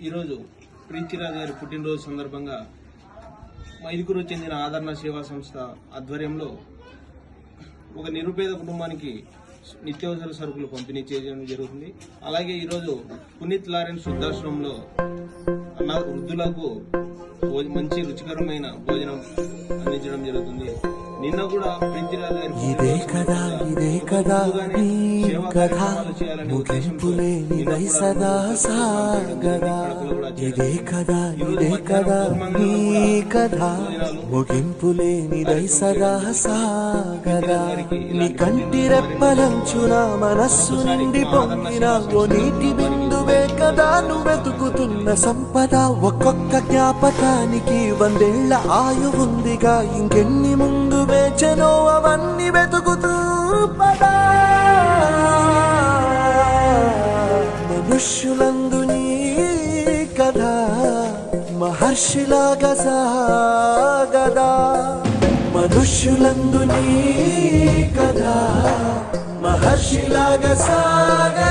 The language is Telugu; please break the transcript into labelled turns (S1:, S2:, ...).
S1: ఈరోజు ప్రీతిరాజు గారి పుట్టినరోజు సందర్భంగా మైదుకూరు చెందిన ఆదరణ సేవా సంస్థ ఆధ్వర్యంలో ఒక నిరుపేద కుటుంబానికి నిత్యావసర సరుకులు పంపిణీ చేయడం జరుగుతుంది. అలాగే ఈరోజు పునీత్ లారెన్స్ వృద్ధాశ్రమంలో వృద్ధులకు మంచి రుచికరమైన భోజనం అందించడం జరుగుతుంది. నిన్న కూడా
S2: ఇదే కదా ముగింపులేనిదై సదా సాగదా ఇదే కదా నీ కథ ముగింపులేనిదై సదా సాగదా నీ కంటి రెప్పలంచున మనస్సు నిండి పొంగిన ఓ నీటి బిందువే కదా నువ్వెతుకుతున్న సంపద. ఒక్కొక్క జ్ఞాపకానికి 100 ఏళ్ల ఆయువుందిగా, ఇంకెన్ని ముందు వేచనో అవన్నీ వెతుకుతూ పదా. మనుష్యులందు నీ కథ మహర్షిలాగా సాగదా, మనుష్యులందు నీ కథ మహర్షిలాగా సాగదా.